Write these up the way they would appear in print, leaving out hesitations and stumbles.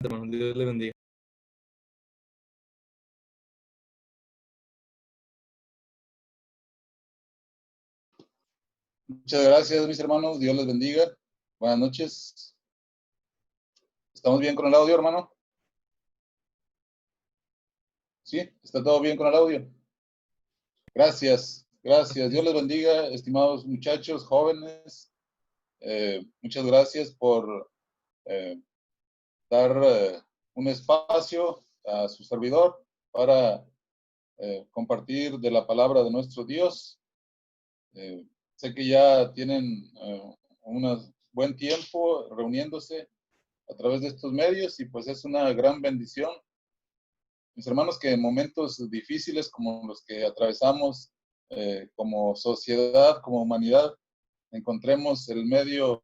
hermano. Dios le bendiga. Muchas gracias, mis hermanos. Dios les bendiga. Buenas noches. ¿Estamos bien con el audio, hermano? ¿Sí? ¿Está todo bien con el audio? Gracias, gracias. Dios les bendiga, estimados muchachos, jóvenes. Muchas gracias por dar un espacio a su servidor para compartir de la palabra de nuestro Dios. Sé que ya tienen un buen tiempo reuniéndose a través de estos medios y pues es una gran bendición. Mis hermanos, que en momentos difíciles como los que atravesamos como sociedad, como humanidad, encontremos el medio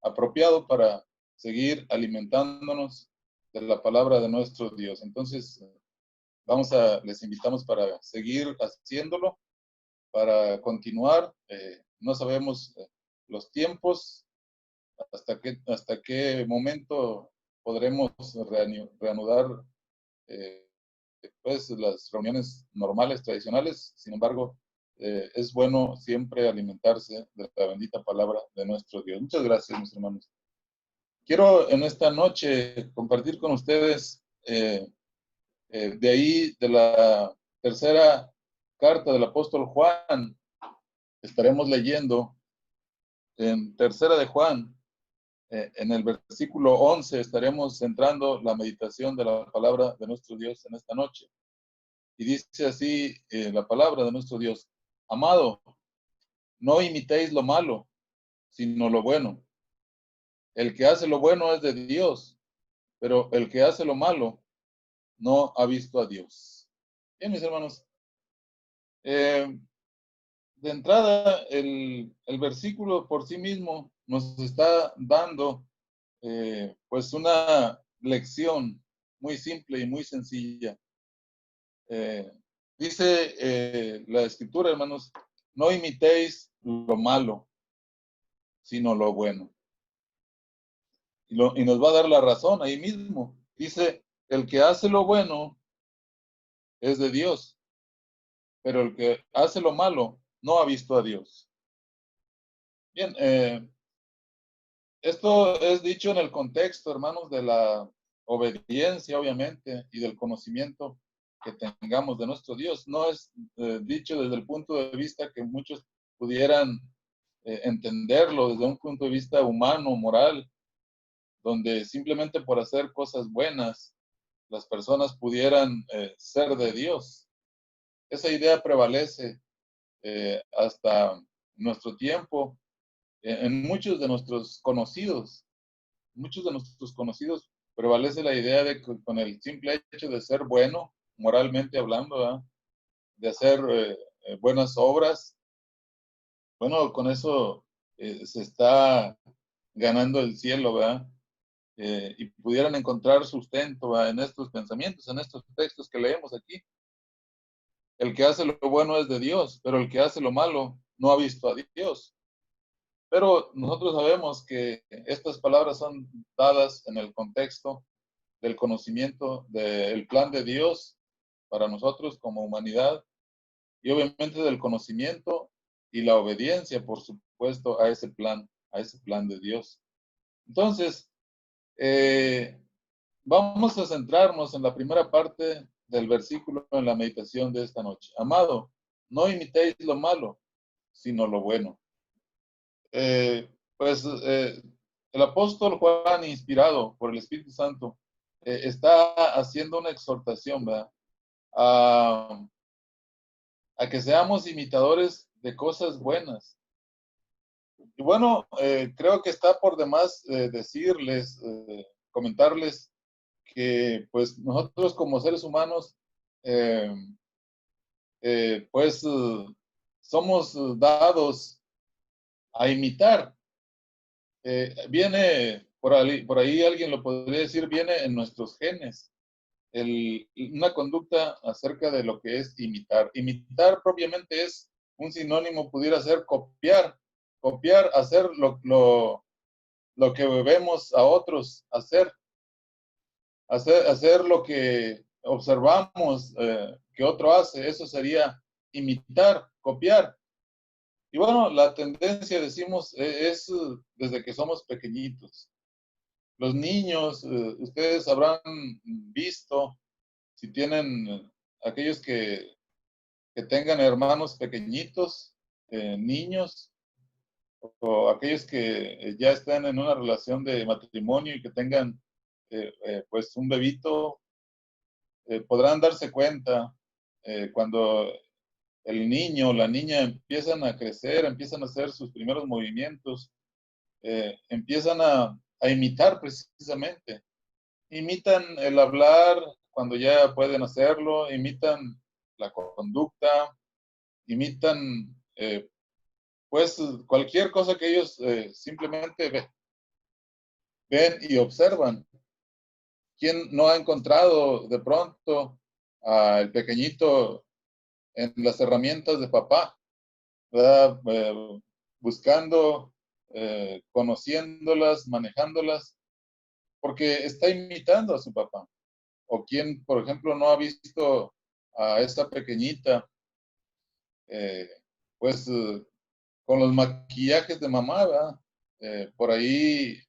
apropiado para seguir alimentándonos de la palabra de nuestro Dios. Entonces, les invitamos para seguir haciéndolo, para continuar. No sabemos los tiempos, hasta qué momento podremos reanudar pues las reuniones normales, tradicionales. Sin embargo, es bueno siempre alimentarse de la bendita palabra de nuestro Dios. Muchas gracias, mis hermanos. Quiero en esta noche compartir con ustedes de ahí, de la tercera carta del apóstol Juan. Estaremos leyendo en tercera de Juan, en el versículo 11, estaremos centrando la meditación de la palabra de nuestro Dios en esta noche. Y dice así la palabra de nuestro Dios: amado, no imitéis lo malo, sino lo bueno. El que hace lo bueno es de Dios, pero el que hace lo malo no ha visto a Dios. Bien, mis hermanos, de entrada el versículo por sí mismo nos está dando pues una lección muy simple y muy sencilla. Dice la escritura, hermanos, no imitéis lo malo, sino lo bueno. Y nos va a dar la razón ahí mismo. Dice, el que hace lo bueno es de Dios, pero el que hace lo malo no ha visto a Dios. Bien, esto es dicho en el contexto, hermanos, de la obediencia, obviamente, y del conocimiento que tengamos de nuestro Dios. No es dicho desde el punto de vista que muchos pudieran entenderlo desde un punto de vista humano, moral, donde simplemente por hacer cosas buenas las personas pudieran ser de Dios. Esa idea prevalece hasta nuestro tiempo en muchos de nuestros conocidos prevalece la idea de que con el simple hecho de ser bueno, moralmente hablando, ¿verdad?, de hacer buenas obras, bueno, con eso se está ganando el cielo, ¿verdad? Y pudieran encontrar sustento, ¿verdad?, en estos pensamientos, en estos textos que leemos aquí. El que hace lo bueno es de Dios, pero el que hace lo malo no ha visto a Dios. Pero nosotros sabemos que estas palabras son dadas en el contexto del conocimiento del plan de Dios para nosotros como humanidad y obviamente del conocimiento y la obediencia, por supuesto, a ese plan de Dios. Entonces, vamos a centrarnos en la primera parte del versículo en la meditación de esta noche. Amado, no imitéis lo malo, sino lo bueno. Pues el apóstol Juan, inspirado por el Espíritu Santo, está haciendo una exhortación, ¿verdad?, a que seamos imitadores de cosas buenas. Y bueno, creo que está por demás decirles, comentarles que pues nosotros como seres humanos, eh, pues somos dados a imitar. Viene, por ahí alguien lo podría decir, viene en nuestros genes. Una conducta acerca de lo que es imitar. Imitar propiamente es un sinónimo, pudiera ser copiar, hacer lo que vemos a otros hacer. hacer lo que observamos que otro hace, eso sería imitar, copiar. Y bueno, la tendencia, decimos, es desde que somos pequeñitos. Los niños, ustedes habrán visto, si tienen aquellos que tengan hermanos pequeñitos, niños, o aquellos que ya están en una relación de matrimonio y que tengan pues un bebito, podrán darse cuenta cuando el niño o la niña empiezan a crecer, empiezan a hacer sus primeros movimientos, empiezan a imitar precisamente. Imitan el hablar cuando ya pueden hacerlo, imitan la conducta, imitan pues cualquier cosa que ellos simplemente ven y observan. ¿Quién no ha encontrado de pronto al pequeñito en las herramientas de papá, ¿verdad? Buscando, conociéndolas, manejándolas, porque está imitando a su papá? O quien, por ejemplo, no ha visto a esta pequeñita, eh, pues con los maquillajes de mamá, ¿verdad? Por ahí,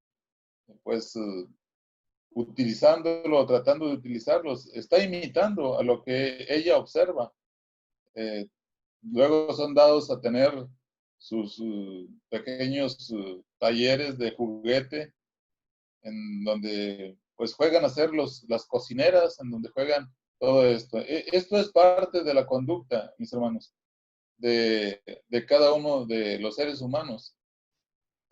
pues utilizándolo, tratando de utilizarlos, está imitando a lo que ella observa. Eh, Luego son dados a tener sus pequeños talleres de juguete en donde pues juegan a ser las cocineras, en donde juegan todo esto. Esto es parte de la conducta, mis hermanos, de cada uno de los seres humanos.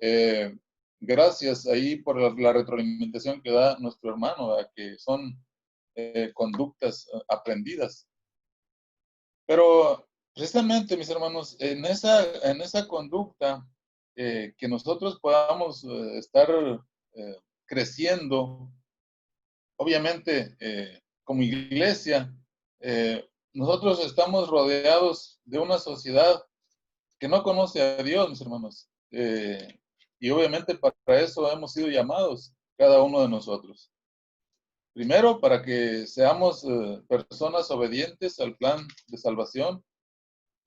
Eh, Gracias ahí por la retroalimentación que da nuestro hermano, ¿verdad? Que son conductas aprendidas. Pero precisamente, mis hermanos, en esa conducta, que nosotros podamos estar creciendo, obviamente, como iglesia, nosotros estamos rodeados de una sociedad que no conoce a Dios, mis hermanos. Y obviamente para eso hemos sido llamados cada uno de nosotros. Primero, para que seamos personas obedientes al plan de salvación,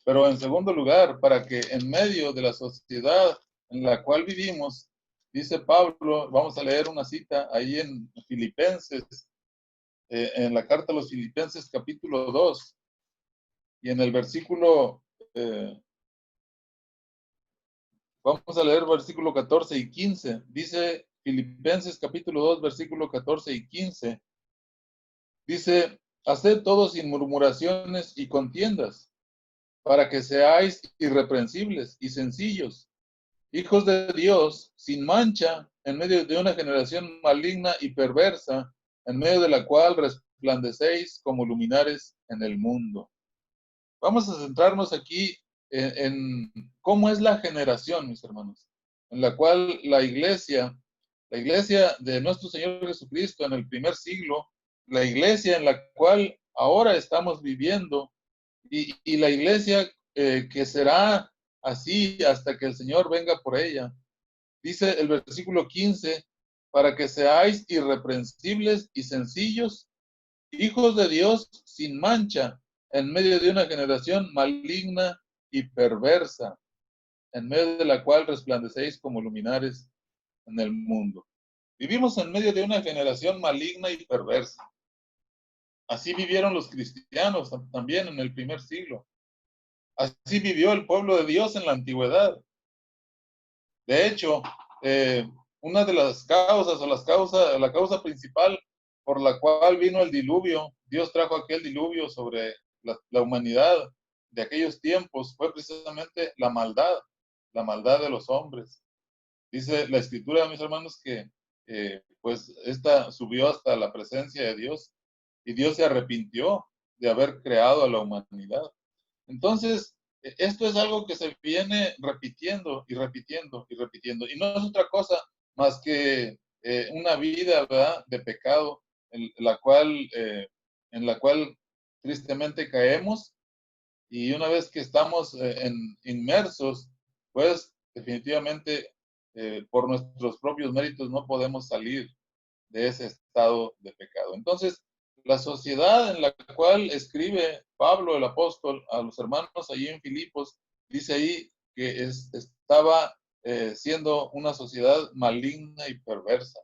pero en segundo lugar, para que en medio de la sociedad en la cual vivimos, dice Pablo, vamos a leer una cita ahí en Filipenses, en la carta a los Filipenses capítulo 2, y en el versículo, vamos a leer versículo 14 y 15, dice Filipenses capítulo 2, versículo 14 y 15, dice, haced todo sin murmuraciones y contiendas, para que seáis irreprensibles y sencillos, hijos de Dios, sin mancha, en medio de una generación maligna y perversa, en medio de la cual resplandecéis como luminares en el mundo. Vamos a centrarnos aquí en cómo es la generación, mis hermanos, en la cual la iglesia de nuestro Señor Jesucristo en el primer siglo, la iglesia en la cual ahora estamos viviendo y la iglesia que será así hasta que el Señor venga por ella. Dice el versículo 15, para que seáis irreprensibles y sencillos, hijos de Dios sin mancha, en medio de una generación maligna y perversa, en medio de la cual resplandecéis como luminares en el mundo. Vivimos en medio de una generación maligna y perversa. Así vivieron los cristianos también en el primer siglo. Así vivió el pueblo de Dios en la antigüedad. De hecho, una de las causas o la causa principal por la cual vino el diluvio, Dios trajo aquel diluvio sobre la humanidad de aquellos tiempos, fue precisamente la maldad de los hombres. Dice la escritura, mis hermanos, que pues esta subió hasta la presencia de Dios y Dios se arrepintió de haber creado a la humanidad. Entonces, esto es algo que se viene repitiendo y repitiendo y repitiendo. Y no es otra cosa más que una vida, ¿verdad?, de pecado en la cual tristemente caemos. Y una vez que estamos inmersos, pues definitivamente por nuestros propios méritos no podemos salir de ese estado de pecado. Entonces, la sociedad en la cual escribe Pablo el apóstol a los hermanos allí en Filipos, dice ahí que estaba siendo una sociedad maligna y perversa.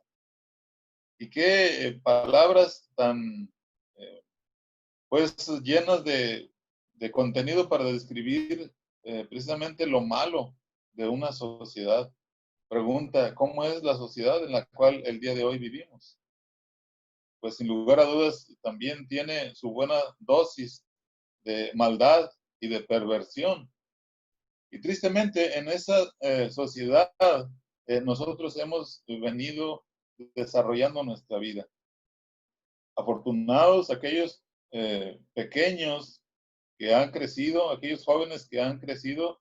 Y qué palabras tan pues llenas de contenido para describir precisamente lo malo de una sociedad. Pregunta, ¿cómo es la sociedad en la cual el día de hoy vivimos? Pues sin lugar a dudas también tiene su buena dosis de maldad y de perversión. Y tristemente en esa sociedad nosotros hemos venido desarrollando nuestra vida. Afortunados aquellos pequeños que han crecido, aquellos jóvenes que han crecido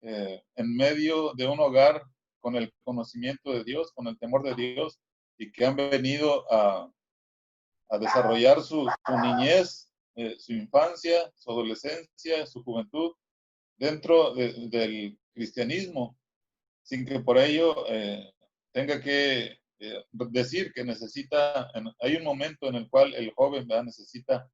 en medio de un hogar con el conocimiento de Dios, con el temor de Dios, y que han venido a desarrollar su niñez, su infancia, su adolescencia, su juventud dentro del cristianismo, sin que por ello tenga que decir que necesita, hay un momento en el cual el joven necesita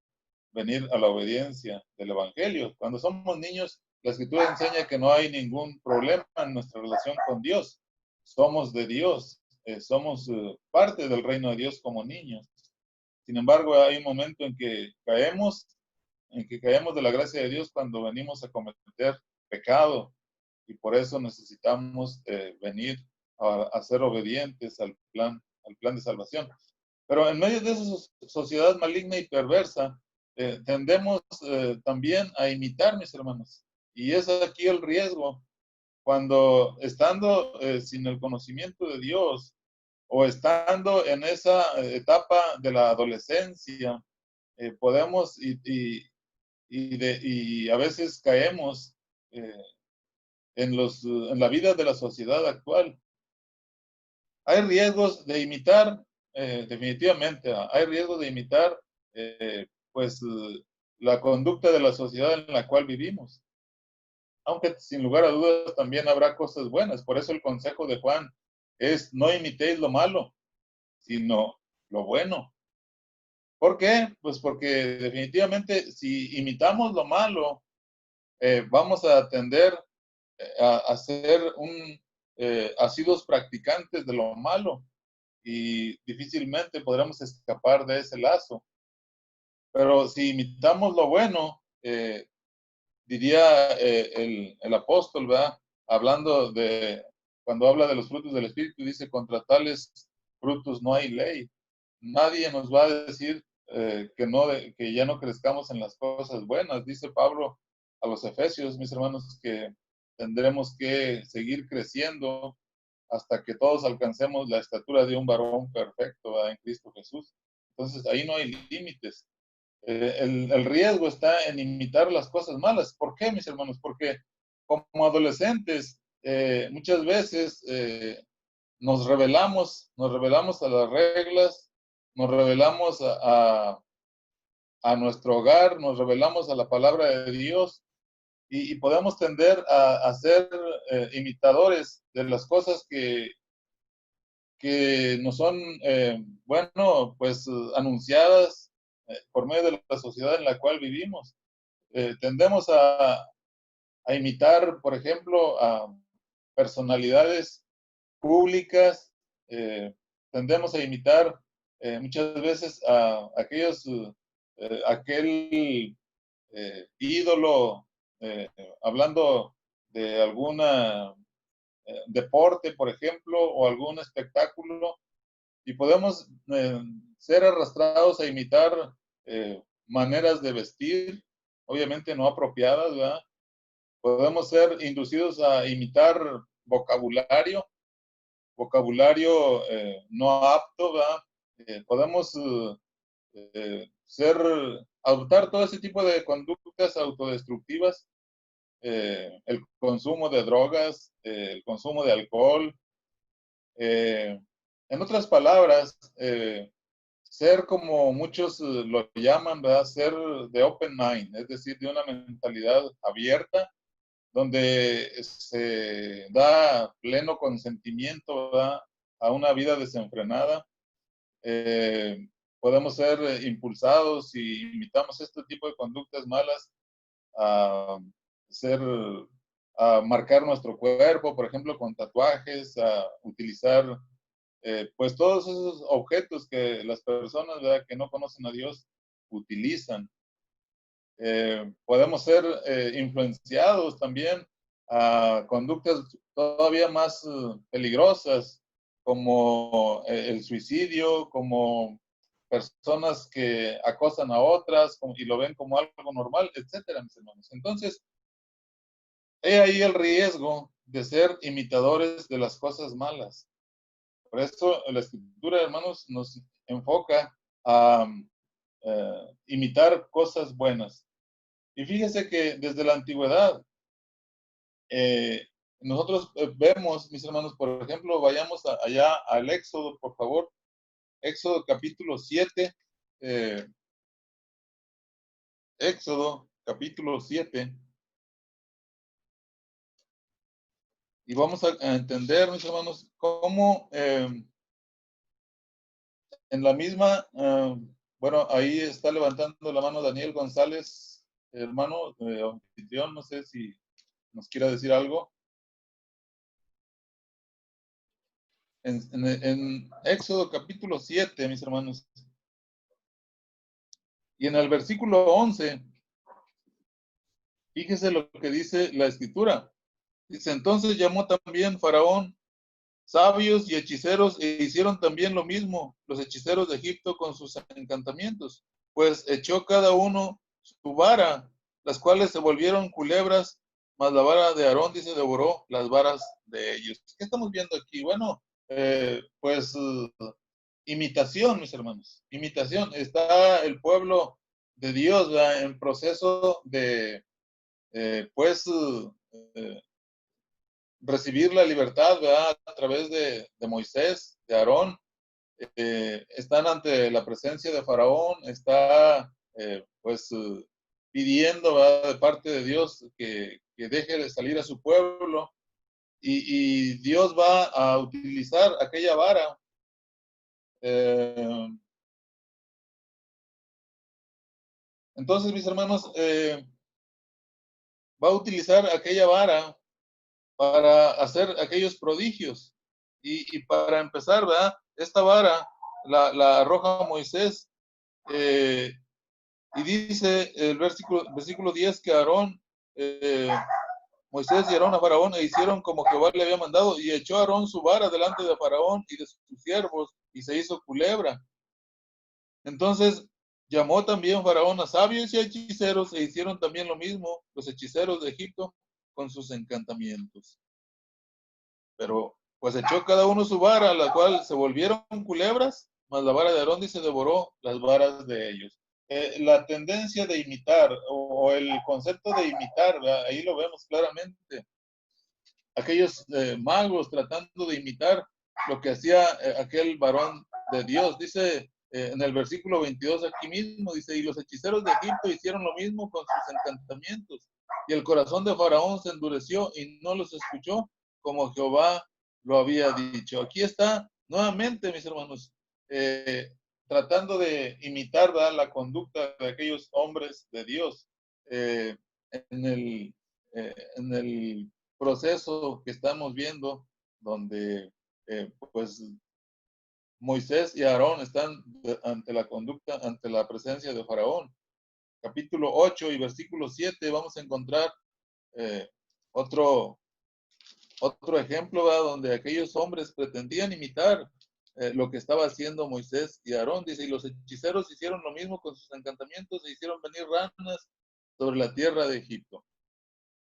venir a la obediencia del Evangelio. Cuando somos niños, la Escritura enseña que no hay ningún problema en nuestra relación con Dios. Somos de Dios, somos parte del reino de Dios como niños. Sin embargo, hay un momento en que caemos de la gracia de Dios cuando venimos a cometer pecado, y por eso necesitamos venir a ser obedientes al plan de salvación. Pero en medio de esa sociedad maligna y perversa, tendemos también a imitar, mis hermanos. Y es aquí el riesgo, cuando estando sin el conocimiento de Dios o estando en esa etapa de la adolescencia, podemos y a veces caemos en la vida de la sociedad actual. Hay riesgos de imitar, definitivamente, hay riesgos de imitar, pues, la conducta de la sociedad en la cual vivimos. Aunque sin lugar a dudas también habrá cosas buenas. Por eso el consejo de Juan es: no imitéis lo malo, sino lo bueno. ¿Por qué? Pues porque definitivamente si imitamos lo malo, vamos a tender a ser asiduos practicantes de lo malo, y difícilmente podremos escapar de ese lazo. Pero si imitamos lo bueno, diría el apóstol, ¿verdad? Hablando cuando habla de los frutos del Espíritu, dice: contra tales frutos no hay ley. Nadie nos va a decir que ya no crezcamos en las cosas buenas. Dice Pablo a los Efesios, mis hermanos, que tendremos que seguir creciendo hasta que todos alcancemos la estatura de un varón perfecto, ¿verdad? En Cristo Jesús. Entonces ahí no hay límites. El riesgo está en imitar las cosas malas. ¿Por qué, mis hermanos? Porque como adolescentes muchas veces nos rebelamos a las reglas, nos rebelamos a nuestro hogar, nos rebelamos a la palabra de Dios, y podemos tender a ser imitadores de las cosas que nos son, bueno, pues anunciadas por medio de la sociedad en la cual vivimos. Tendemos a imitar, por ejemplo, a personalidades públicas, tendemos a imitar muchas veces a aquel ídolo, hablando de alguna deporte, por ejemplo, o algún espectáculo, y podemos ser arrastrados a imitar maneras de vestir, obviamente no apropiadas, ¿verdad? Podemos ser inducidos a imitar vocabulario no apto, ¿verdad? Podemos adoptar todo ese tipo de conductas autodestructivas, el consumo de drogas, el consumo de alcohol. En otras palabras, ser como muchos lo llaman, ¿verdad? Ser de open mind, es decir, de una mentalidad abierta, donde se da pleno consentimiento, ¿verdad?, a una vida desenfrenada, podemos ser impulsados si imitamos este tipo de conductas malas a ser, a marcar nuestro cuerpo, por ejemplo, con tatuajes, a utilizar pues todos esos objetos que las personas, ¿verdad?, que no conocen a Dios utilizan. Podemos ser influenciados también a conductas todavía más peligrosas, como el suicidio, como personas que acosan a otras y lo ven como algo normal, etcétera, mis hermanos. Entonces, he ahí el riesgo de ser imitadores de las cosas malas. Por eso la Escritura, hermanos, nos enfoca a imitar cosas buenas. Y fíjese que desde la antigüedad, eh, nosotros vemos, mis hermanos, por ejemplo, vayamos allá al Éxodo, por favor. Éxodo capítulo 7. Éxodo capítulo 7. Y vamos a entender, mis hermanos, cómo en la misma, bueno, ahí está levantando la mano Daniel González, hermano, anfitrión, no sé si nos quiera decir algo. En Éxodo capítulo 7, mis hermanos, y en el versículo 11, fíjese lo que dice la Escritura. Dice, entonces llamó también Faraón sabios y hechiceros e hicieron también lo mismo los hechiceros de Egipto con sus encantamientos, pues echó cada uno su vara, las cuales se volvieron culebras, mas la vara de Aarón, dice, devoró las varas de ellos. ¿Qué estamos viendo aquí? Bueno, pues imitación, mis hermanos, imitación. Está el pueblo de Dios, ¿verdad?, en proceso de, pues, recibir la libertad, ¿verdad?, a través de Moisés, de Aarón. Están ante la presencia de Faraón, está, pues, pidiendo, ¿verdad?, de parte de Dios que deje de salir a su pueblo. Y Dios va a utilizar aquella vara. Entonces, mis hermanos, va a utilizar aquella vara para hacer aquellos prodigios. Y para empezar, ¿verdad?, esta vara la arroja Moisés, y dice el versículo 10 que Aarón, Moisés y Aarón a Faraón e hicieron como Jehová le había mandado, y echó Aarón su vara delante de Faraón y de sus siervos, y se hizo culebra. Entonces llamó también Faraón a sabios y hechiceros, e hicieron también lo mismo los hechiceros de Egipto con sus encantamientos. Pero pues echó cada uno su vara, la cual se volvieron culebras, mas la vara de Aarón, dice, devoró las varas de ellos. La tendencia de imitar, o el concepto de imitar, ¿verdad?, ahí lo vemos claramente. Aquellos magos tratando de imitar lo que hacía aquel varón de Dios. Dice en el versículo 22 aquí mismo, dice, y los hechiceros de Egipto hicieron lo mismo con sus encantamientos. Y el corazón de Faraón se endureció y no los escuchó como Jehová lo había dicho. Aquí está nuevamente, mis hermanos, tratando de imitar, ¿verdad?, la conducta de aquellos hombres de Dios eh, en en el proceso que estamos viendo, donde pues Moisés y Aarón están ante la conducta, ante la presencia de Faraón. Capítulo 8 y versículo 7 vamos a encontrar eh, otro, otro ejemplo, ¿verdad?, donde aquellos hombres pretendían imitar lo que estaba haciendo Moisés y Aarón. Dice, y los hechiceros hicieron lo mismo con sus encantamientos e hicieron venir ranas sobre la tierra de Egipto.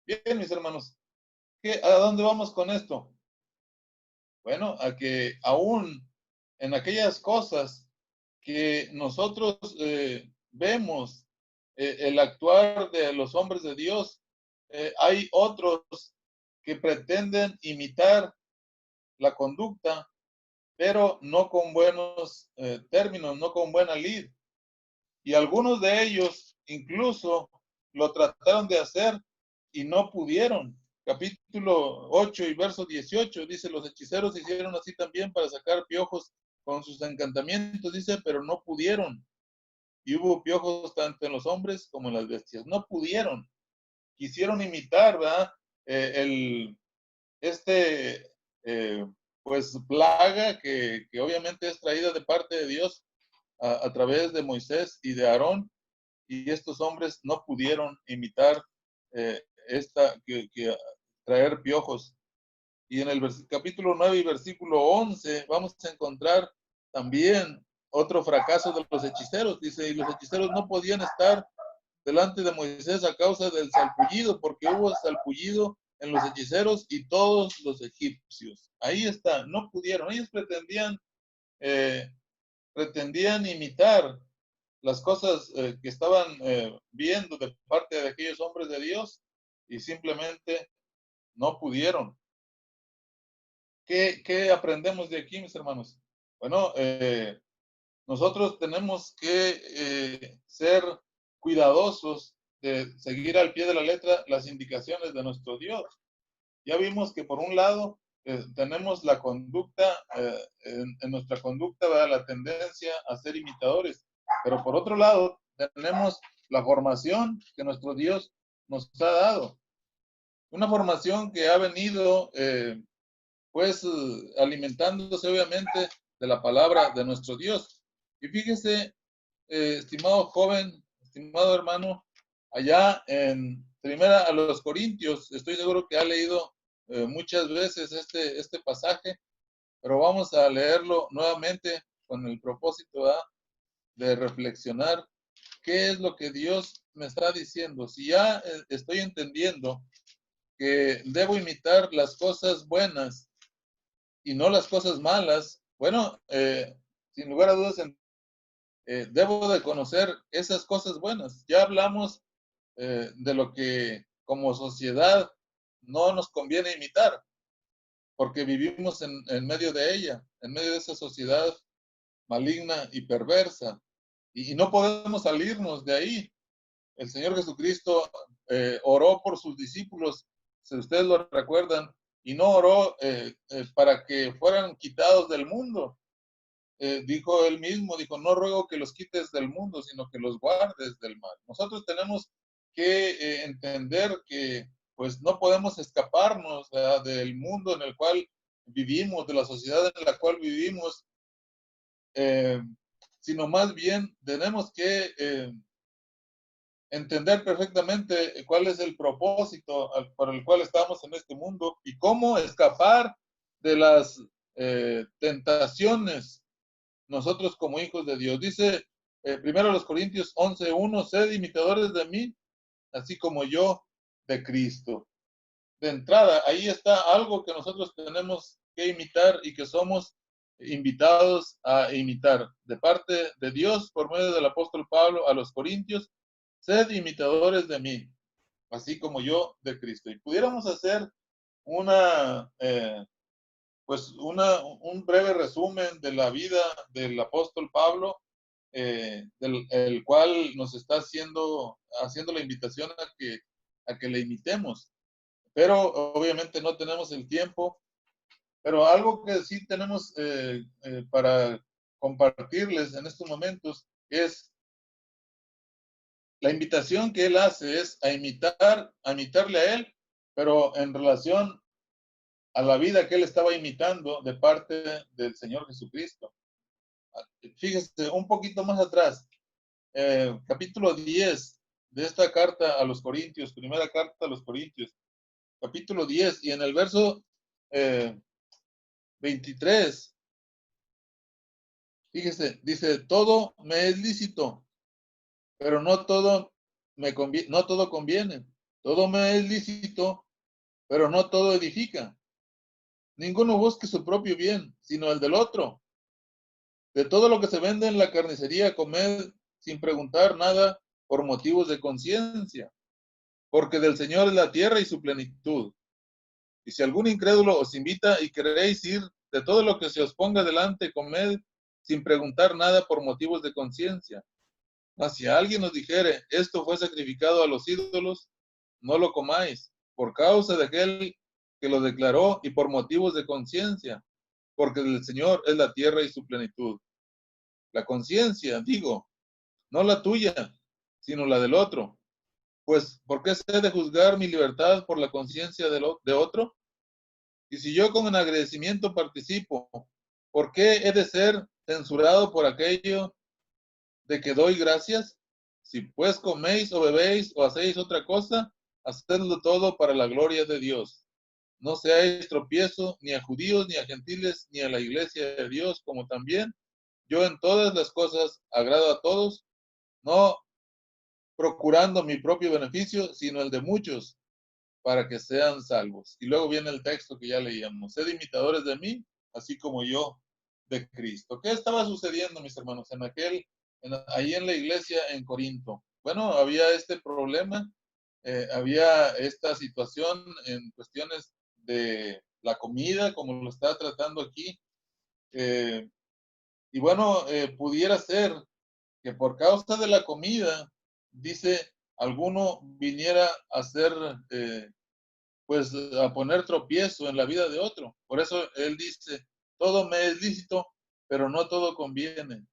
Bien, mis hermanos, ¿a dónde vamos con esto? Bueno, a que aún en aquellas cosas que nosotros vemos el actuar de los hombres de Dios, hay otros que pretenden imitar la conducta, pero no con buenos términos, no con buena lid. Y algunos de ellos incluso lo trataron de hacer y no pudieron. Capítulo 8 y verso 18 dice, los hechiceros hicieron así también para sacar piojos con sus encantamientos, dice, pero no pudieron. Y hubo piojos tanto en los hombres como en las bestias. No pudieron. Quisieron imitar, ¿verdad? Este, eh, pues, plaga que obviamente es traída de parte de Dios a través de Moisés y de Aarón, y estos hombres no pudieron imitar que traer piojos. Y en el capítulo 9 y versículo 11 vamos a encontrar también otro fracaso de los hechiceros. Dice, y los hechiceros no podían estar delante de Moisés a causa del salpullido, porque hubo salpullido en los hechiceros y todos los egipcios. Ahí está, no pudieron. Ellos pretendían imitar las cosas que estaban viendo de parte de aquellos hombres de Dios y simplemente no pudieron. ¿Qué aprendemos de aquí, mis hermanos? Bueno, nosotros tenemos que ser cuidadosos de seguir al pie de la letra las indicaciones de nuestro Dios. Ya vimos que por un lado tenemos la conducta, en nuestra conducta, ¿verdad?, la tendencia a ser imitadores, pero por otro lado tenemos la formación que nuestro Dios nos ha dado. Una formación que ha venido pues alimentándose obviamente de la palabra de nuestro Dios. Y fíjese, estimado joven, estimado hermano, allá en Primera a los Corintios, estoy seguro que ha leído muchas veces este pasaje, pero vamos a leerlo nuevamente con el propósito de reflexionar qué es lo que Dios me está diciendo. Si ya estoy entendiendo que debo imitar las cosas buenas y no las cosas malas, bueno, sin lugar a dudas, debo de conocer esas cosas buenas. Ya hablamos de lo que como sociedad no nos conviene imitar, porque vivimos en medio de ella, en medio de esa sociedad maligna y perversa, y no podemos salirnos de ahí. El Señor Jesucristo oró por sus discípulos, si ustedes lo recuerdan, y no oró para que fueran quitados del mundo. Dijo él mismo, dijo, no ruego que los quites del mundo, sino que los guardes del mal. Nosotros tenemos que entender que pues no podemos escaparnos del mundo en el cual vivimos, de la sociedad en la cual vivimos, eh, sino más bien tenemos que entender perfectamente cuál es el propósito por el cual estamos en este mundo y cómo escapar de las tentaciones nosotros como hijos de Dios. Dice primero los Corintios 11:1, sed imitadores de mí, así como yo de Cristo. De entrada, ahí está algo que nosotros tenemos que imitar y que somos invitados a imitar de parte de Dios por medio del apóstol Pablo a los Corintios, sed imitadores de mí, así como yo de Cristo. Y pudiéramos hacer un breve resumen de la vida del apóstol Pablo, el cual nos está haciendo la invitación a que le imitemos. Pero obviamente no tenemos el tiempo. Pero algo que sí tenemos para compartirles en estos momentos es la invitación que él hace es a imitarle a él, pero en relación a la vida que él estaba imitando de parte del Señor Jesucristo. Fíjese, un poquito más atrás, capítulo 10 de esta carta a los Corintios, primera carta a los Corintios, capítulo 10, y en el verso 23, fíjese, dice, todo me es lícito, pero no todo no todo conviene. Todo me es lícito, pero no todo edifica. Ninguno busque su propio bien, sino el del otro. De todo lo que se vende en la carnicería, comed sin preguntar nada por motivos de conciencia, porque del Señor es la tierra y su plenitud. Y si algún incrédulo os invita y queréis ir, de todo lo que se os ponga delante, comed sin preguntar nada por motivos de conciencia. Mas si alguien os dijere, esto fue sacrificado a los ídolos, no lo comáis, por causa de aquel que lo declaró y por motivos de conciencia. porque del Señor es la tierra y su plenitud. La conciencia, digo, no la tuya, sino la del otro. Pues, ¿por qué se ha de juzgar mi libertad por la conciencia de otro? Y si yo con agradecimiento participo, ¿por qué he de ser censurado por aquello de que doy gracias? Si pues coméis o bebéis o hacéis otra cosa, hacedlo todo para la gloria de Dios. No seáis tropiezo ni a judíos, ni a gentiles, ni a la iglesia de Dios, como también yo en todas las cosas agrado a todos, no procurando mi propio beneficio, sino el de muchos, para que sean salvos. Y luego viene el texto que ya leíamos. Sed imitadores de mí, así como yo de Cristo. ¿Qué estaba sucediendo, mis hermanos, ahí en la iglesia en Corinto? Bueno, había este problema, había esta situación en cuestiones de la comida, como lo está tratando aquí. Eh, y bueno, pudiera ser que por causa de la comida, dice, alguno viniera a ser pues a poner tropiezo en la vida de otro. Por eso él dice, todo me es lícito, pero no todo conviene.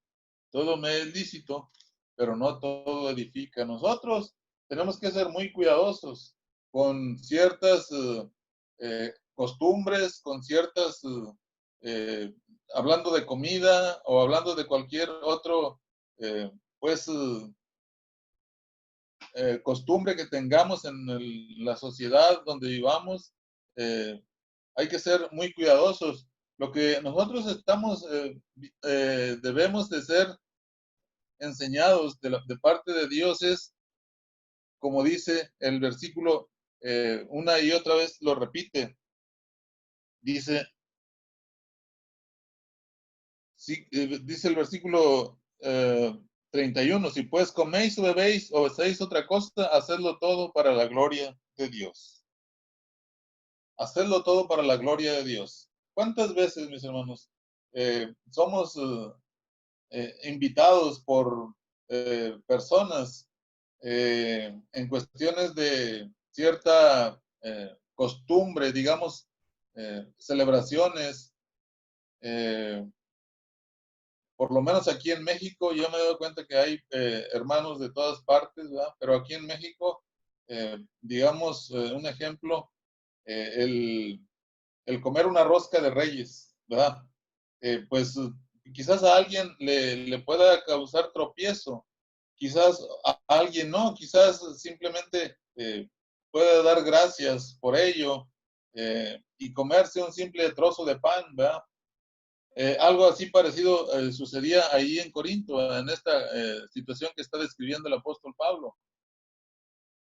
Todo me es lícito, pero no todo edifica. Nosotros tenemos que ser muy cuidadosos con ciertas costumbres, con ciertas, hablando de comida o hablando de cualquier otro, pues costumbre que tengamos en la sociedad donde vivamos, hay que ser muy cuidadosos. Lo que nosotros estamos, debemos de ser enseñados de parte de Dios es, como dice el versículo, una y otra vez lo repite, dice, sí, dice el versículo 31, si pues coméis o bebéis o hacéis otra cosa, hacedlo todo para la gloria de Dios. Hacerlo todo para la gloria de Dios. ¿Cuántas veces, mis hermanos, somos invitados por personas en cuestiones de cierta costumbre, digamos, celebraciones? Por lo menos aquí en México, yo me doy cuenta que hay hermanos de todas partes, ¿verdad? Pero aquí en México, digamos, un ejemplo, el comer una rosca de reyes, ¿verdad? Pues quizás a alguien le pueda causar tropiezo, quizás a alguien no, quizás simplemente pueda dar gracias por ello y comerse un simple trozo de pan, ¿verdad? Algo así parecido sucedía ahí en Corinto, en esta situación que está describiendo el apóstol Pablo.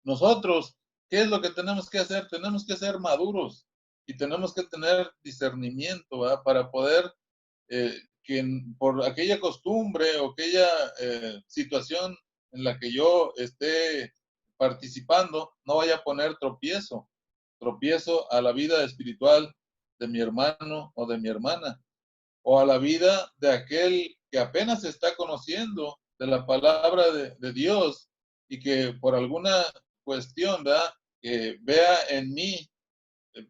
Nosotros, ¿qué es lo que tenemos que hacer? Tenemos que ser maduros y tenemos que tener discernimiento, ¿verdad? Para poder, que por aquella costumbre o aquella situación en la que yo esté participando, no vaya a poner tropiezo a la vida espiritual de mi hermano o de mi hermana, o a la vida de aquel que apenas se está conociendo de la palabra de Dios y que por alguna cuestión, ¿verdad? Que vea en mí,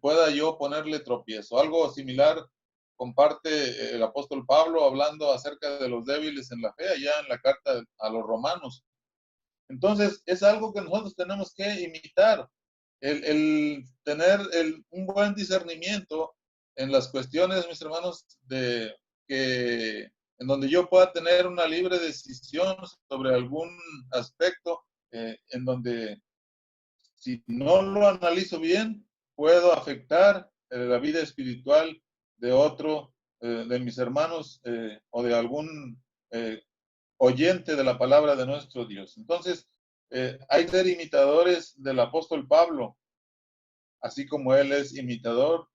pueda yo ponerle tropiezo. Algo similar comparte el apóstol Pablo hablando acerca de los débiles en la fe, allá en la carta a los romanos. Entonces, es algo que nosotros tenemos que imitar, el tener un buen discernimiento en las cuestiones, mis hermanos, de que en donde yo pueda tener una libre decisión sobre algún aspecto, en donde si no lo analizo bien, puedo afectar la vida espiritual de otro, de mis hermanos, o de algún oyente de la palabra de nuestro Dios. Entonces, hay que ser imitadores del apóstol Pablo, así como él es imitador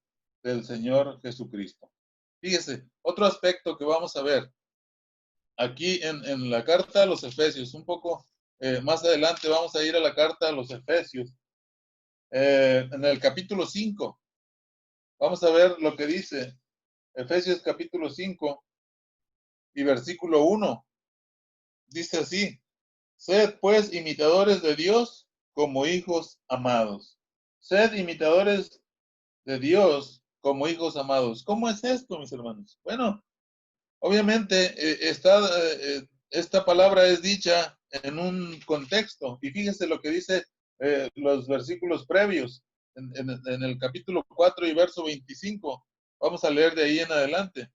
del Señor Jesucristo. Fíjese, otro aspecto que vamos a ver aquí en la carta a los Efesios, un poco más adelante vamos a ir a la carta a los Efesios, en el capítulo 5. Vamos a ver lo que dice Efesios capítulo 5 y versículo 1. Dice así: sed pues imitadores de Dios como hijos amados. Sed imitadores de Dios como hijos amados. ¿Cómo es esto, mis hermanos? Bueno, obviamente esta palabra es dicha en un contexto. Y fíjese lo que dice los versículos previos en el capítulo 4 y verso 25. Vamos a leer de ahí en adelante.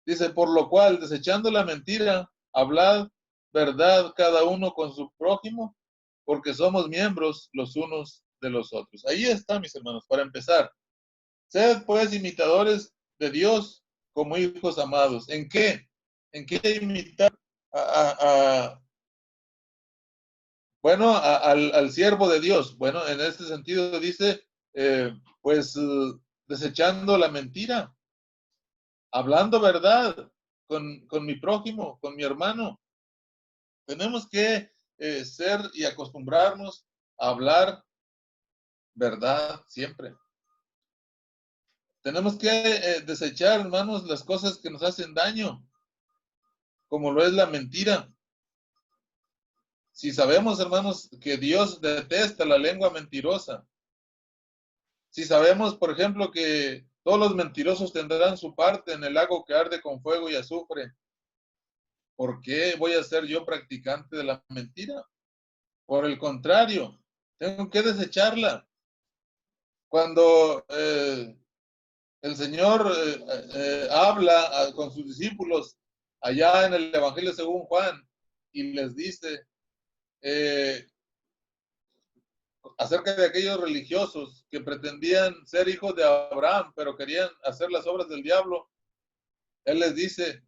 Dice, por lo cual, desechando la mentira, hablad verdad cada uno con su prójimo, porque somos miembros los unos de los otros. Ahí está, mis hermanos, para empezar. Sed pues imitadores de Dios como hijos amados. ¿En qué? ¿En qué imitar bueno, al siervo de Dios? Bueno, en este sentido dice, pues desechando la mentira, hablando verdad con mi prójimo, con mi hermano. Tenemos que ser y acostumbrarnos a hablar verdad siempre. Tenemos que desechar, hermanos, las cosas que nos hacen daño, como lo es la mentira. Si sabemos, hermanos, que Dios detesta la lengua mentirosa, si sabemos, por ejemplo, que todos los mentirosos tendrán su parte en el lago que arde con fuego y azufre, ¿por qué voy a ser yo practicante de la mentira? Por el contrario, tengo que desecharla. Cuando el Señor habla con sus discípulos allá en el Evangelio según Juan y les dice eh, acerca de aquellos religiosos que pretendían ser hijos de Abraham, pero querían hacer las obras del diablo, Él les dice,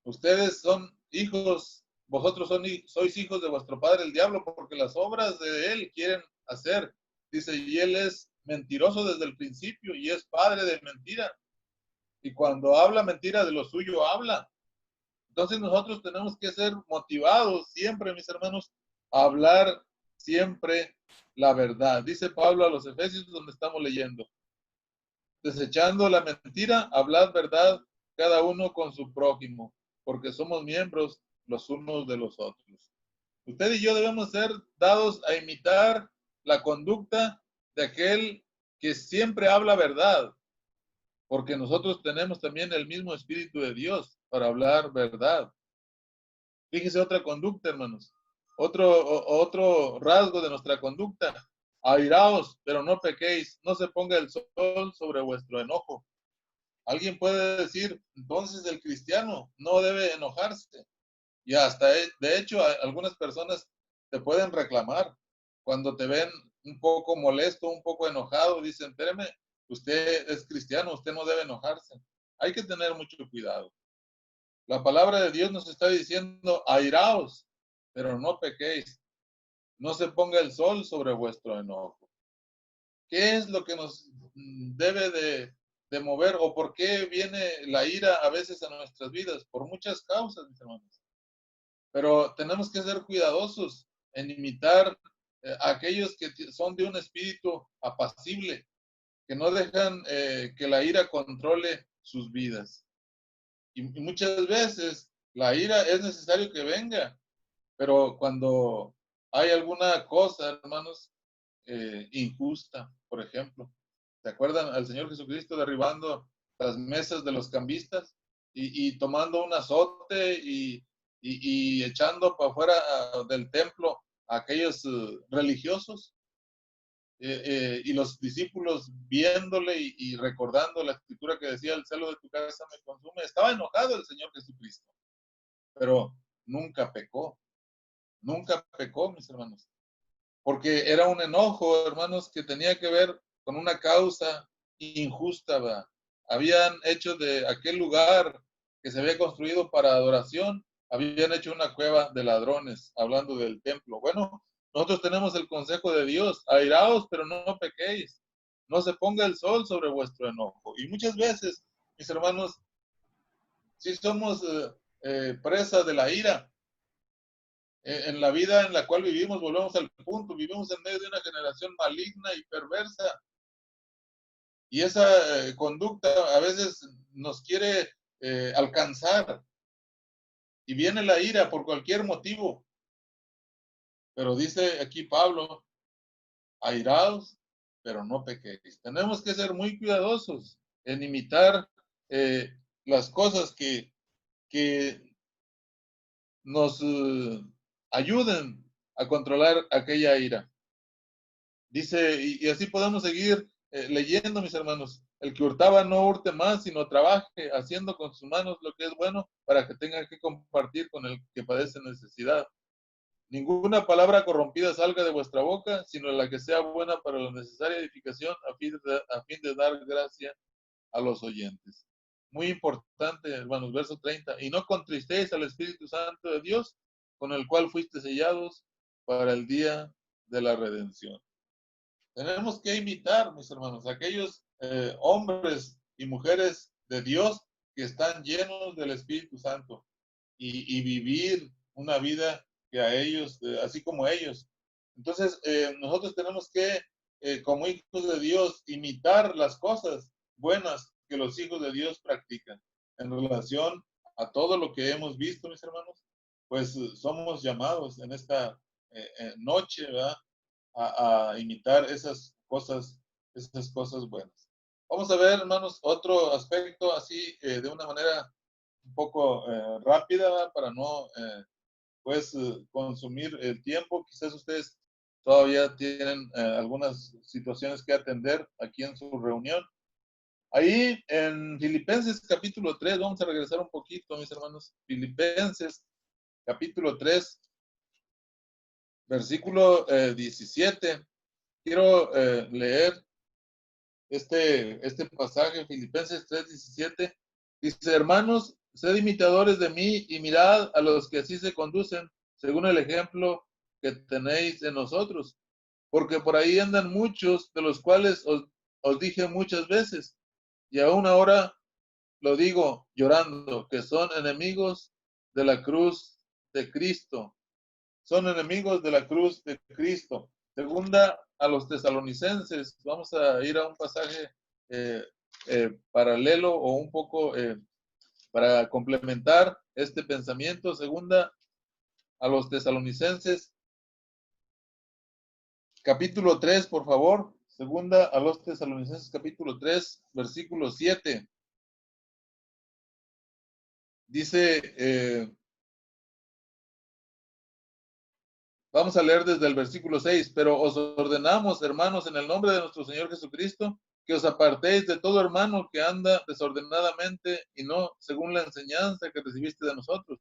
ustedes son hijos, vosotros sois hijos de vuestro padre el diablo, porque las obras de él quieren hacer. Dice, y él es mentiroso desde el principio y es padre de mentira. Y cuando habla mentira, de lo suyo habla. Entonces nosotros tenemos que ser motivados siempre, mis hermanos, a hablar siempre la verdad. Dice Pablo a los Efesios, donde estamos leyendo, desechando la mentira, hablad verdad cada uno con su prójimo, porque somos miembros los unos de los otros. Usted y yo debemos ser dados a imitar la conducta de aquel que siempre habla verdad, porque nosotros tenemos también el mismo Espíritu de Dios para hablar verdad. Fíjese otra conducta, hermanos. Otro rasgo de nuestra conducta. Airaos, pero no pequéis. No se ponga el sol sobre vuestro enojo. Alguien puede decir, entonces el cristiano no debe enojarse. Y hasta, de hecho, algunas personas te pueden reclamar. Cuando te ven un poco molesto, un poco enojado, dicen, espéreme, usted es cristiano, usted no debe enojarse. Hay que tener mucho cuidado. La palabra de Dios nos está diciendo, airaos, pero no pequéis. No se ponga el sol sobre vuestro enojo. ¿Qué es lo que nos debe de mover o por qué viene la ira a veces a nuestras vidas? Por muchas causas, mis hermanos. Pero tenemos que ser cuidadosos en imitar a aquellos que son de un espíritu apacible, que no dejan que la ira controle sus vidas. Y muchas veces la ira es necesario que venga, pero cuando hay alguna cosa, hermanos, injusta, por ejemplo, ¿se acuerdan al Señor Jesucristo derribando las mesas de los cambistas y tomando un azote y echando para afuera del templo a aquellos religiosos? Y los discípulos viéndole y recordando la escritura que decía, el celo de tu casa me consume. Estaba enojado el Señor Jesucristo, pero nunca pecó, mis hermanos, porque era un enojo, hermanos, que tenía que ver con una causa injusta, ¿verdad? Habían hecho de aquel lugar que se había construido para adoración, habían hecho una cueva de ladrones, hablando del templo. Bueno, nosotros tenemos el consejo de Dios, airaos, pero no pequéis, no se ponga el sol sobre vuestro enojo. Y muchas veces, mis hermanos, si somos presa de la ira, en la vida en la cual vivimos, volvemos al punto, vivimos en medio de una generación maligna y perversa. Y esa conducta a veces nos quiere alcanzar y viene la ira por cualquier motivo. Pero dice aquí Pablo, airaos, pero no pequéis. Tenemos que ser muy cuidadosos en imitar las cosas que nos ayuden a controlar aquella ira. Dice, y así podemos seguir leyendo, mis hermanos. El que hurtaba no hurte más, sino trabaje haciendo con sus manos lo que es bueno para que tenga que compartir con el que padece necesidad. Ninguna palabra corrompida salga de vuestra boca, sino la que sea buena para la necesaria edificación a fin de dar gracia a los oyentes. Muy importante, hermanos, verso 30. Y no contristéis al Espíritu Santo de Dios, con el cual fuiste sellados para el día de la redención. Tenemos que imitar, mis hermanos, aquellos hombres y mujeres de Dios que están llenos del Espíritu Santo y vivir una vida que a ellos, así como ellos. Entonces, nosotros tenemos que, como hijos de Dios, imitar las cosas buenas que los hijos de Dios practican en relación a todo lo que hemos visto, mis hermanos. Pues somos llamados en esta noche, ¿verdad? A imitar esas cosas buenas. Vamos a ver, hermanos, otro aspecto así de una manera un poco rápida, ¿verdad? Para no pues consumir el tiempo. Quizás ustedes todavía tienen algunas situaciones que atender aquí en su reunión. Ahí en Filipenses capítulo 3, vamos a regresar un poquito, mis hermanos. Filipenses capítulo 3, versículo 17. Quiero leer este pasaje, Filipenses 3:17. Dice, hermanos, sed imitadores de mí y mirad a los que así se conducen, según el ejemplo que tenéis en nosotros. Porque por ahí andan muchos, de los cuales os dije muchas veces, y aún ahora lo digo llorando, que son enemigos de la cruz de Cristo. Son enemigos de la cruz de Cristo. Segunda a los tesalonicenses, vamos a ir a un pasaje eh, paralelo o un poco para complementar este pensamiento. Segunda a los tesalonicenses, capítulo 3, por favor. Segunda a los tesalonicenses, capítulo 3, versículo 7. Dice, vamos a leer desde el versículo 6, pero os ordenamos, hermanos, en el nombre de nuestro Señor Jesucristo, que os apartéis de todo hermano que anda desordenadamente y no según la enseñanza que recibiste de nosotros,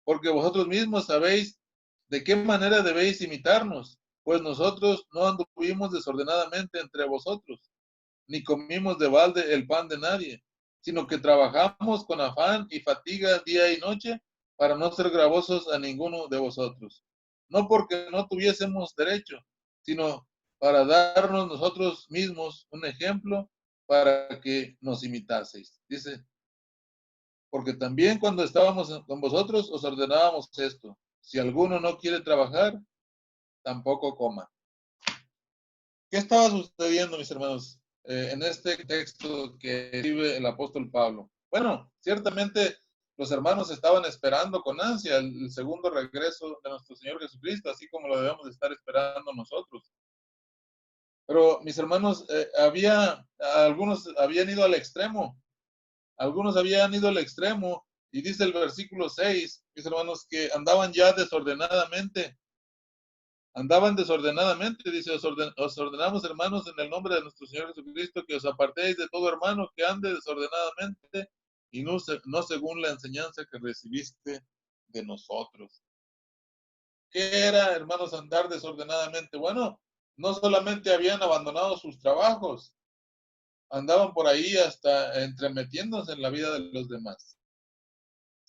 porque vosotros mismos sabéis de qué manera debéis imitarnos, pues nosotros no anduvimos desordenadamente entre vosotros, ni comimos de balde el pan de nadie, sino que trabajamos con afán y fatiga día y noche para no ser gravosos a ninguno de vosotros. No porque no tuviésemos derecho, sino para darnos nosotros mismos un ejemplo para que nos imitaseis. Dice, porque también cuando estábamos con vosotros os ordenábamos esto. Si alguno no quiere trabajar, tampoco coma. ¿Qué estaba sucediendo, mis hermanos, en este texto que escribe el apóstol Pablo? Bueno, ciertamente los hermanos estaban esperando con ansia el segundo regreso de nuestro Señor Jesucristo, así como lo debemos de estar esperando nosotros. Pero mis hermanos, algunos habían ido al extremo, algunos habían ido al extremo, y dice el versículo 6, mis hermanos, que andaban desordenadamente, dice, os ordenamos, hermanos, en el nombre de nuestro Señor Jesucristo, que os apartéis de todo hermano que ande desordenadamente y no según la enseñanza que recibiste de nosotros. ¿Qué era, hermanos, andar desordenadamente? Bueno, no solamente habían abandonado sus trabajos, andaban por ahí hasta entremetiéndose en la vida de los demás.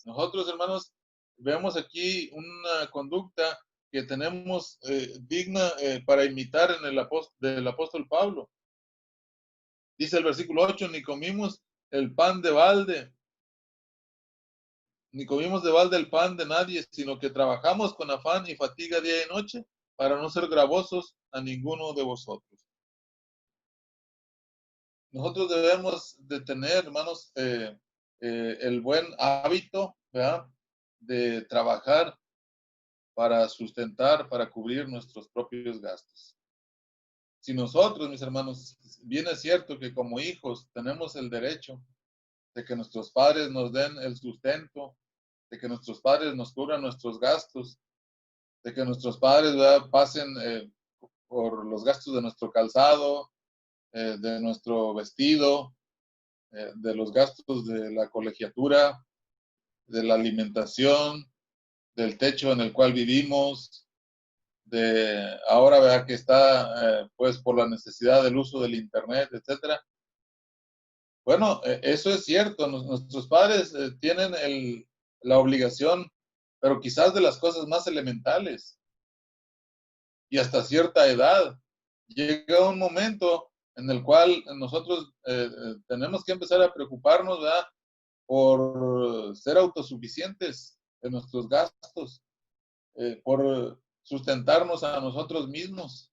Nosotros, hermanos, vemos aquí una conducta que tenemos digna para imitar en del apóstol Pablo. Dice el versículo 8, ni comimos el pan de balde, ni comimos de balde el pan de nadie, sino que trabajamos con afán y fatiga día y noche para no ser gravosos a ninguno de vosotros. Nosotros debemos de tener, hermanos, el buen hábito, ¿verdad? De trabajar para sustentar, para cubrir nuestros propios gastos. si nosotros, mis hermanos, bien es cierto que como hijos tenemos el derecho de que nuestros padres nos den el sustento, de que nuestros padres nos cubran nuestros gastos, de que nuestros padres, ¿verdad?, pasen por los gastos de nuestro calzado, de nuestro vestido, de los gastos de la colegiatura, de la alimentación, del techo en el cual vivimos, de ahora, ¿verdad?, que está pues por la necesidad del uso del internet, etcétera. Bueno, eso es cierto, nuestros padres tienen la obligación, pero quizás de las cosas más elementales y hasta cierta edad. Llega un momento en el cual nosotros tenemos que empezar a preocuparnos, ¿verdad?, por ser autosuficientes en nuestros gastos, por sustentarnos a nosotros mismos,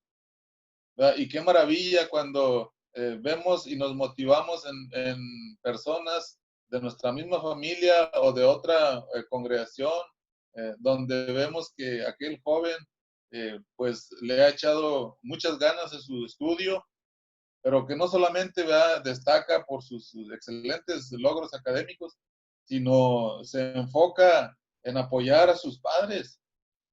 ¿verdad? Y qué maravilla cuando vemos y nos motivamos en personas de nuestra misma familia o de otra congregación, donde vemos que aquel joven pues le ha echado muchas ganas en su estudio, pero que no solamente, ¿verdad?, destaca por sus excelentes logros académicos, sino se enfoca en apoyar a sus padres,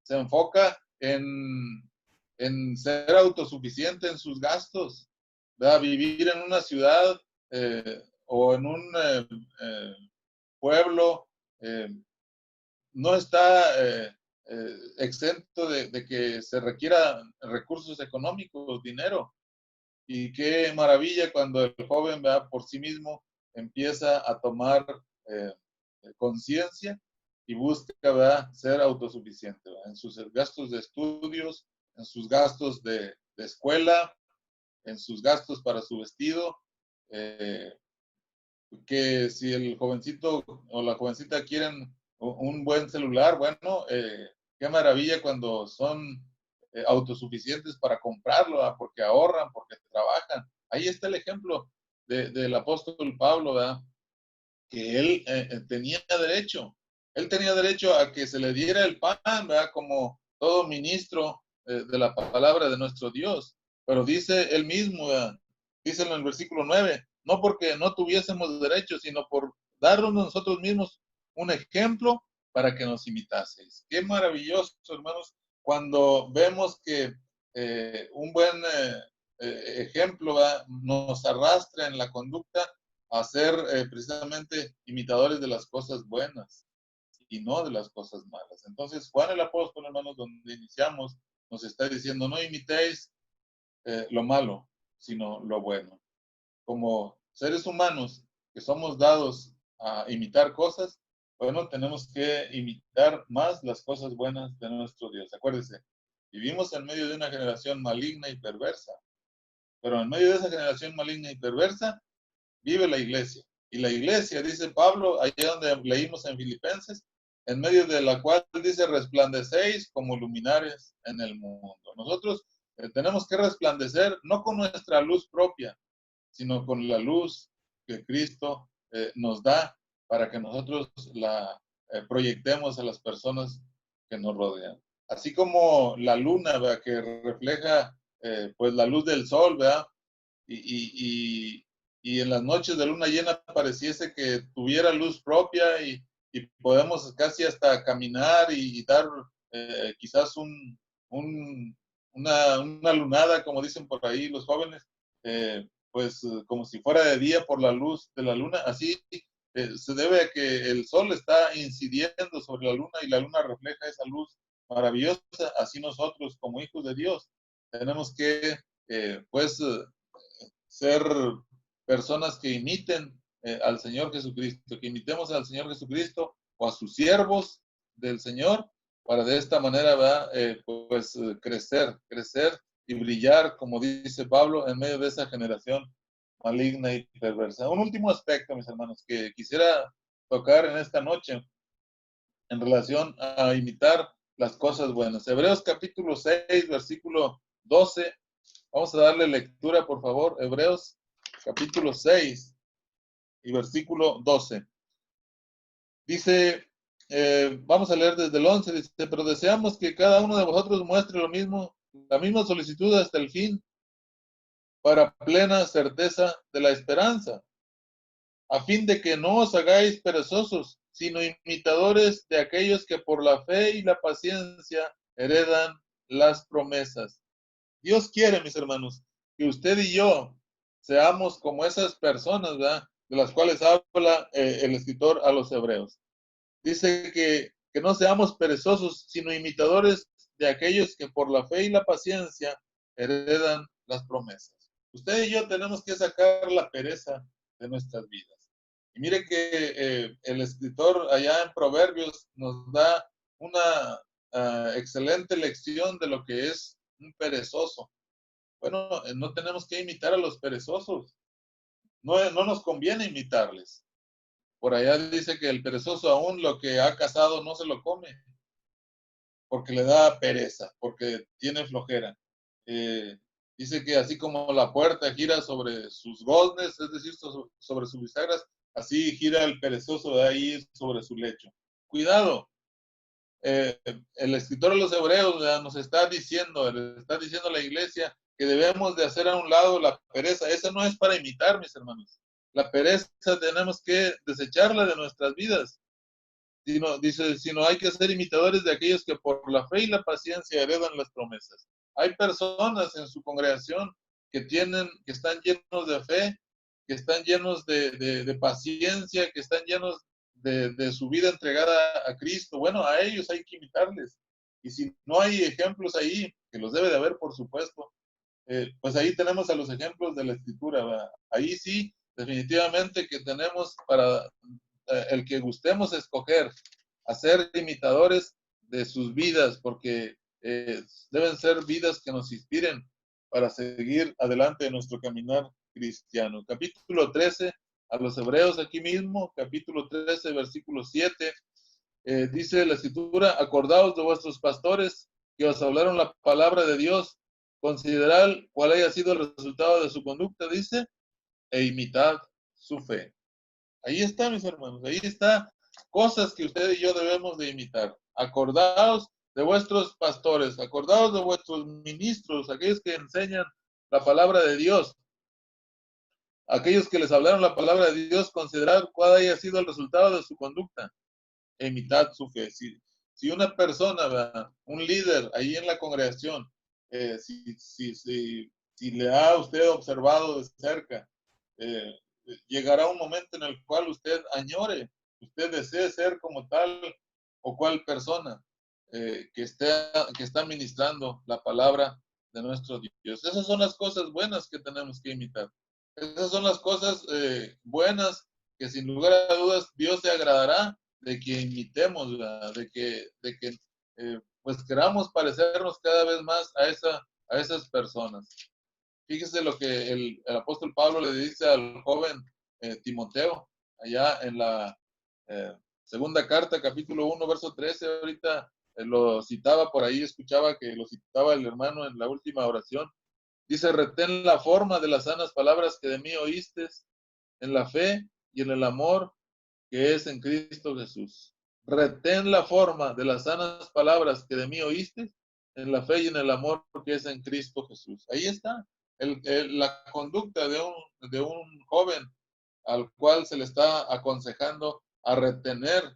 se enfoca en ser autosuficiente en sus gastos, ¿verdad? Vivir en una ciudad o en un pueblo no está exento de que se requiera recursos económicos, dinero. Y qué maravilla cuando el joven, ¿verdad?, por sí mismo empieza a tomar eh, conciencia y busca, ¿verdad?, ser autosuficiente, ¿verdad?, en sus gastos de estudios, en sus gastos de escuela, en sus gastos para su vestido. Eh, que si el jovencito o la jovencita quieren un buen celular, bueno, qué maravilla cuando son autosuficientes para comprarlo, ¿verdad?, porque ahorran, porque trabajan. Ahí está el ejemplo del apóstol Pablo, ¿verdad?, que él él tenía derecho a que se le diera el pan, ¿verdad?, como todo ministro de la palabra de nuestro Dios. Pero dice él mismo, ¿verdad?, dice en el versículo 9, no porque no tuviésemos derecho, sino por darnos nosotros mismos un ejemplo para que nos imitaseis. Qué maravilloso, hermanos, cuando vemos que un buen ejemplo, ¿verdad?, nos arrastra en la conducta a ser precisamente imitadores de las cosas buenas y no de las cosas malas. Entonces, Juan el apóstol, hermanos, donde iniciamos, nos está diciendo, no imitéis lo malo, sino lo bueno. Como seres humanos que somos dados a imitar cosas, bueno, tenemos que imitar más las cosas buenas de nuestro Dios. Acuérdense, vivimos en medio de una generación maligna y perversa, pero en medio de esa generación maligna y perversa, vive la iglesia. Y la iglesia, dice Pablo, allá donde leímos en Filipenses, en medio de la cual dice, resplandecéis como luminares en el mundo. Nosotros tenemos que resplandecer no con nuestra luz propia, sino con la luz que Cristo nos da para que nosotros la proyectemos a las personas que nos rodean. Así como la luna, ¿verdad?, que refleja pues la luz del sol, ¿verdad?, y, y en las noches de luna llena pareciese que tuviera luz propia y podemos casi hasta caminar y dar quizás una lunada, como dicen por ahí los jóvenes, pues como si fuera de día por la luz de la luna. Así se debe a que el sol está incidiendo sobre la luna y la luna refleja esa luz maravillosa. Así nosotros como hijos de Dios tenemos que pues ser personas que imiten al Señor Jesucristo, que imitemos al Señor Jesucristo o a sus siervos del Señor, para de esta manera, ¿verdad?, pues crecer y brillar, como dice Pablo, en medio de esa generación maligna y perversa. Un último aspecto, mis hermanos, que quisiera tocar en esta noche en relación a imitar las cosas buenas. Hebreos capítulo 6, versículo 12. Vamos a darle lectura, por favor. Hebreos capítulo 6 y versículo 12. Dice, vamos a leer desde el 11, dice, pero deseamos que cada uno de vosotros muestre lo mismo, la misma solicitud hasta el fin, para plena certeza de la esperanza, a fin de que no os hagáis perezosos, sino imitadores de aquellos que por la fe y la paciencia heredan las promesas. Dios quiere, mis hermanos, que usted y yo seamos como esas personas, ¿verdad?, de las cuales habla el escritor a los hebreos. Dice que no seamos perezosos, sino imitadores de aquellos que por la fe y la paciencia heredan las promesas. Usted y yo tenemos que sacar la pereza de nuestras vidas. Y mire que el escritor allá en Proverbios nos da una excelente lección de lo que es un perezoso. Bueno, no tenemos que imitar a los perezosos. No nos conviene imitarles. Por allá dice que el perezoso aún lo que ha cazado no se lo come, porque le da pereza, porque tiene flojera. Eh, Dice que así como la puerta gira sobre sus goznes, es decir, sobre sus bisagras, así gira el perezoso de ahí sobre su lecho. Cuidado, el escritor de los Hebreos nos está diciendo, le está diciendo a la iglesia que debemos de hacer a un lado la pereza. Esa no es para imitar, mis hermanos. La pereza tenemos que desecharla de nuestras vidas. Dice, sino hay que ser imitadores de aquellos que por la fe y la paciencia heredan las promesas. Hay personas en su congregación que están llenos de fe, que están llenos de paciencia, que están llenos de su vida entregada a Cristo. Bueno, a ellos hay que imitarles. Y si no hay ejemplos ahí, que los debe de haber, por supuesto, pues ahí tenemos a los ejemplos de la Escritura, ¿verdad? Ahí sí, definitivamente que tenemos para el que gustemos escoger, hacer imitadores de sus vidas, porque deben ser vidas que nos inspiren para seguir adelante en nuestro caminar cristiano. Capítulo 13, a los Hebreos aquí mismo, capítulo 13, versículo 7, dice la Escritura, acordaos de vuestros pastores que os hablaron la palabra de Dios, considerad cuál haya sido el resultado de su conducta, dice, e imitad su fe. Ahí está, mis hermanos, ahí está cosas que usted y yo debemos de imitar. Acordaos de vuestros pastores, acordaos de vuestros ministros, aquellos que enseñan la palabra de Dios, aquellos que les hablaron la palabra de Dios, considerad cuál haya sido el resultado de su conducta, e imitad su fe. Si una persona, ¿verdad?, un líder ahí en la congregación, si le ha usted observado de cerca, eh, llegará un momento en el cual usted añore, usted desee ser como tal o cual persona que está ministrando la palabra de nuestro Dios. Esas son las cosas buenas que tenemos que imitar. Esas son las cosas buenas que sin lugar a dudas Dios se agradará de que imitemos, ¿verdad?, de que pues queramos parecernos cada vez más a esas personas. Fíjese lo que el apóstol Pablo le dice al joven Timoteo, allá en la segunda carta, capítulo 1, verso 13, ahorita lo citaba por ahí, escuchaba que lo citaba el hermano en la última oración. Dice, retén la forma de las sanas palabras que de mí oíste, en la fe y en el amor que es en Cristo Jesús. Retén la forma de las sanas palabras que de mí oíste, en la fe y en el amor que es en Cristo Jesús. Ahí está la conducta de un joven al cual se le está aconsejando a retener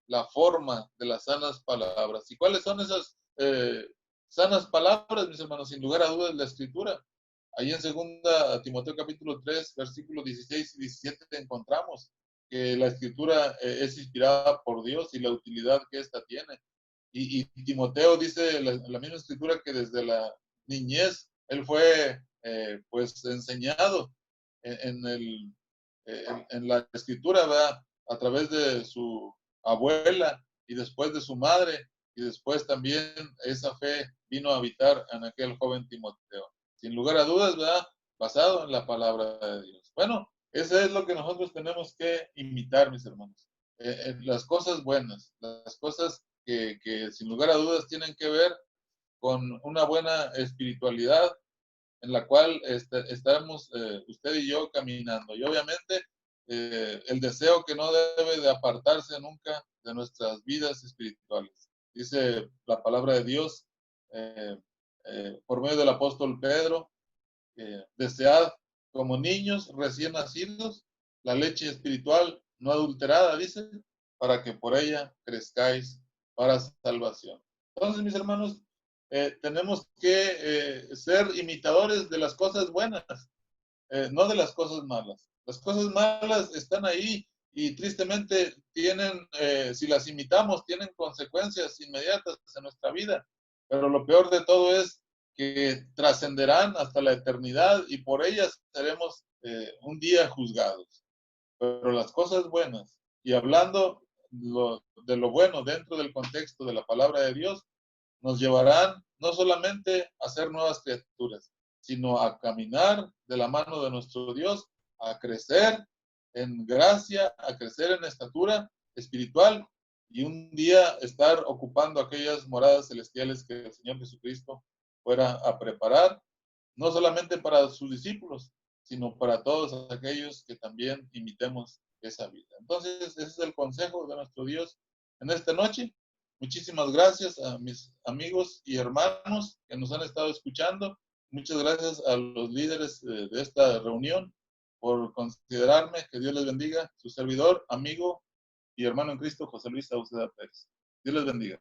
la forma de las sanas palabras. ¿Y cuáles son esas sanas palabras, mis hermanos? Sin lugar a dudas, la Escritura. Ahí en 2 Timoteo capítulo 3, versículos 16 y 17 encontramos que la Escritura es inspirada por Dios y la utilidad que ésta tiene. Y Timoteo dice la misma Escritura que desde la niñez él fue pues enseñado en la Escritura, ¿verdad?, a través de su abuela y después de su madre, y después también esa fe vino a habitar en aquel joven Timoteo. Sin lugar a dudas, ¿verdad?, basado en la palabra de Dios. Bueno, eso es lo que nosotros tenemos que imitar, mis hermanos. Las cosas buenas, las cosas que sin lugar a dudas tienen que ver con una buena espiritualidad en la cual estamos usted y yo caminando. Y obviamente el deseo que no debe de apartarse nunca de nuestras vidas espirituales. Dice la palabra de Dios por medio del apóstol Pedro, desead como niños recién nacidos la leche espiritual no adulterada, dice, para que por ella crezcáis para salvación. Entonces, mis hermanos, tenemos que ser imitadores de las cosas buenas, no de las cosas malas. Las cosas malas están ahí y tristemente tienen, si las imitamos, tienen consecuencias inmediatas en nuestra vida. Pero lo peor de todo es que trascenderán hasta la eternidad y por ellas seremos un día juzgados. Pero las cosas buenas, y hablando de lo bueno dentro del contexto de la palabra de Dios, nos llevarán no solamente a ser nuevas criaturas, sino a caminar de la mano de nuestro Dios, a crecer en gracia, a crecer en estatura espiritual y un día estar ocupando aquellas moradas celestiales que el Señor Jesucristo fuera a preparar, no solamente para sus discípulos, sino para todos aquellos que también imitemos esa vida. Entonces, ese es el consejo de nuestro Dios en esta noche. Muchísimas gracias a mis amigos y hermanos que nos han estado escuchando. Muchas gracias a los líderes de esta reunión por considerarme. Que Dios les bendiga. Su servidor, amigo y hermano en Cristo, José Luis Sauceda Pérez. Dios les bendiga.